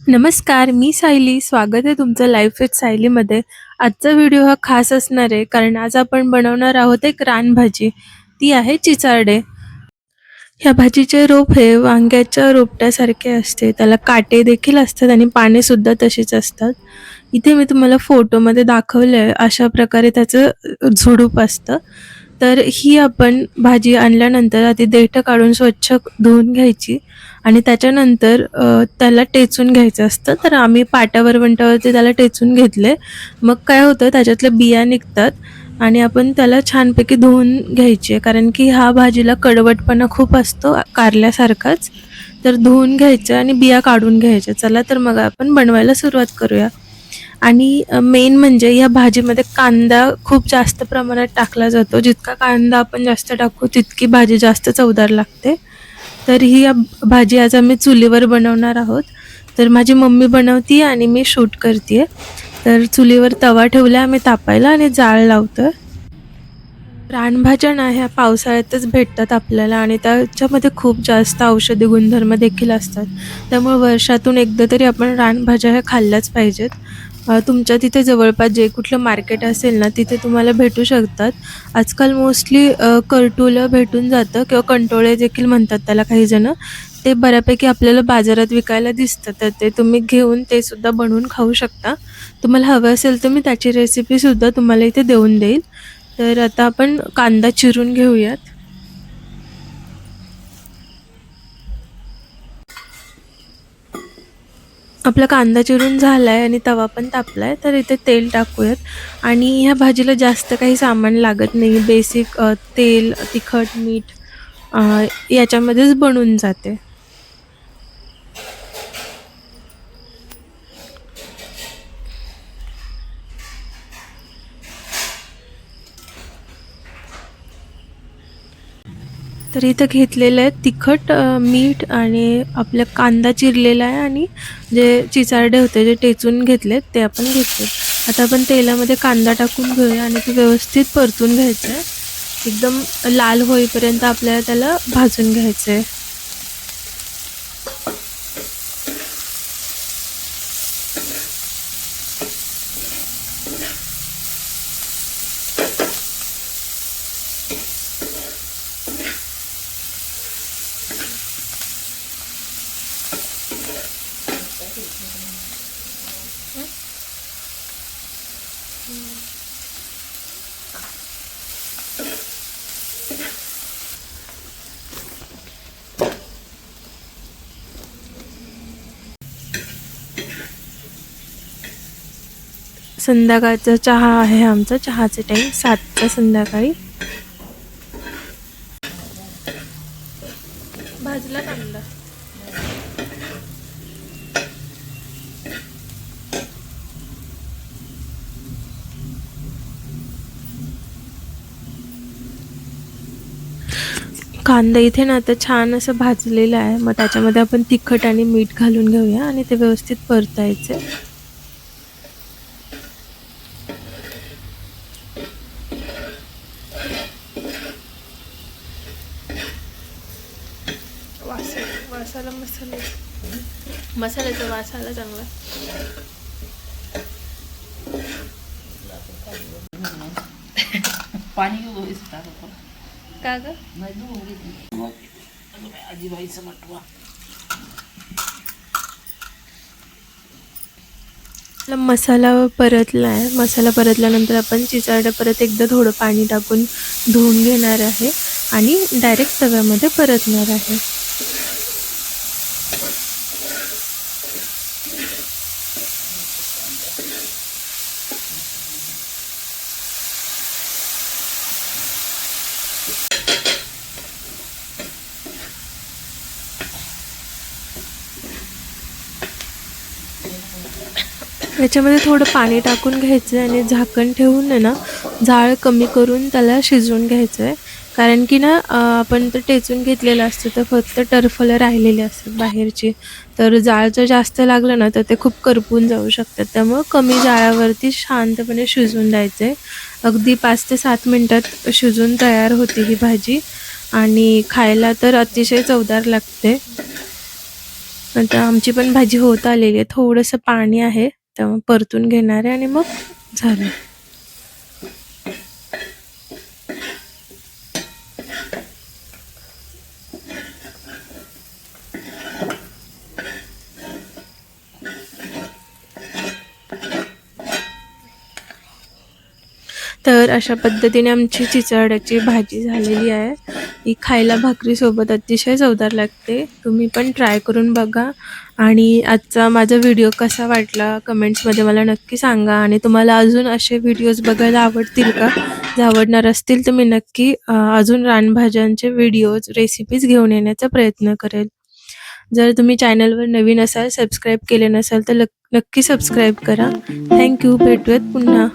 नमस्कार, मी सायली. स्वागत आहे तुमचं लाईफ विथ सायलीमध्ये. आजचा व्हिडिओ हा खास असणार आहे, कारण आज आपण बनवणार आहोत एक रानभाजी. ती आहे चिचारडे. ह्या भाजीचे रोप हे वांग्याच्या रोपट्यासारखे असते. त्याला काटे देखील असतात आणि पानेसुद्धा तशीच असतात. इथे मी तुम्हाला फोटोमध्ये दाखवलं आहे, अशा प्रकारे त्याचं झुडूप असतं. तर ही आपण भाजी आणल्यानंतर आधी देठं काढून स्वच्छ धुवून घ्यायची आणि त्याच्यानंतर त्याला टेचून घ्यायचं असतं. तर आम्ही पाट्या वरवंट्यावरती त्याला टेचून घेतले. मग काय होतं, त्याच्यातल्या बिया निघतात आणि आपण त्याला छानपैकी धुवून घ्यायची आहे, कारण की हा भाजीला कडवटपणा खूप असतो कारल्यासारखाच. तर धुवून घ्यायचं आणि बिया काढून घ्यायच्या. चला तर मग आपण बनवायला सुरुवात करूया. आणि मेन म्हणजे या भाजीमध्ये कांदा खूप जास्त प्रमाणात टाकला जातो. जितका कांदा आपण जास्त टाकू तितकी भाजी जास्त चवदार लागते. तर ही भाजी आज आम्ही चुलीवर बनवणार आहोत. तर माझी मम्मी बनवती आणि मी शूट करते. तर चुलीवर तवा ठेवला आम्ही तापायला आणि जाळ लावतोय. रानभाज्या ना ह्या पावसाळ्यातच भेटतात आपल्याला आणि त्याच्यामध्ये खूप जास्त औषधी गुणधर्म देखील असतात. त्यामुळे वर्षातून एकदा तरी आपण रानभाज्या ह्या खाल्ल्याच पाहिजेत. तुमच्या तिथे जवळपास जे कुठलं मार्केट असेल ना, तिथे तुम्हाला भेटू शकतात. आजकाल मोस्टली करटुलं भेटून जातं किंवा कंटोळे देखील म्हणतात त्याला काही जण. ते बऱ्यापैकी आपल्याला बाजारात विकायला दिसतं. तर ते तुम्ही घेऊन ते सुद्धा बनवून खाऊ शकता. तुम्हाला हवं असेल तर मी त्याची रेसिपीसुद्धा तुम्हाला इथे देऊन देईल. तर आता आपण कांदा चिरून घेऊयात. आपला कांदा चिरून झाला आहे आणि तवा पण तापला आहे. तर इथे तेल टाकूयात आणि ह्या भाजीला जास्त काही सामान लागत नाही. बेसिक तेल, तिखट, मीठ याच्यामध्येच बनून जाते. तर इथं घेतलेलं आहे तिखट, मीठ आणि आपलं कांदा चिरलेला आहे आणि जे चिचारडे होते जे टेचून घेतलेत ते आपण घेतले. आता आपण तेलामध्ये कांदा टाकून घेऊया आणि ते व्यवस्थित परतून घ्यायचं आहे. एकदम लाल होईपर्यंत आपल्याला त्याला भाजून घ्यायचं आहे. संध्याकाळचा चहा आहे आमचा, चहाचे टाईम 7चा संध्याकाळी. भाजला कांदा. कांदा इथे ना आता छान असं भाजलेलं आहे. मग त्याच्यामध्ये आपण तिखट आणि मीठ घालून घेऊया आणि ते व्यवस्थित परतायचे. वासाला मसाल्याचा वास आला चांगला. पाणी का ग? आजीबाईचा मटवा. मसाला परतला आहे. मसाला परतल्यानंतर आपण चिचारडं परत एकदा थोडं पाणी टाकून धुवून घेणार आहे आणि डायरेक्ट तव्यामध्ये परतणार आहे. याच्यामध्ये थोडं पाणी टाकून घ्यायचं आहे आणि झाकण ठेवून आहे ना, जाळ कमी करून त्याला शिजवून घ्यायचं आहे. कारण की ना आपण तर टेचून घेतलेलं असतं, तर फक्त टरफलं राहिलेली असतात बाहेरची. तर जाळ जर जास्त लागलं ना तर ते खूप करपून जाऊ शकतात. त्यामुळं कमी जाळावरती शांतपणे शिजवून द्यायचं आहे. अगदी 5 ते 7 मिनटात शिजून तयार होते ही भाजी आणि खायला तर अतिशय चवदार लागते. आता आमची पण भाजी होत आलेली आहे. थोडंसं पाणी आहे, तर परतून घेणार आहे आणि मग झालं. तर अशा पद्धतीने आमची चिचाड्याची भाजी झालेली आहे. ही खायला भाकरीसोबत अतिशय चवदार लागते. तुम्ही पण ट्राय करून बघा आणि आजचा माझा व्हिडिओ कसा वाटला कमेंट्समध्ये मला नक्की सांगा. आणि तुम्हाला अजून असे व्हिडिओज बघायला आवडतील का? जर आवडणार असतील तर मी नक्की अजून रानभाज्यांचे व्हिडिओज, रेसिपीज घेऊन येण्याचा प्रयत्न करेल. जर तुम्ही चॅनलवर नवीन असाल, सबस्क्राईब केले नसाल तर नक्की सबस्क्राईब करा. थँक्यू. भेटूयात पुन्हा.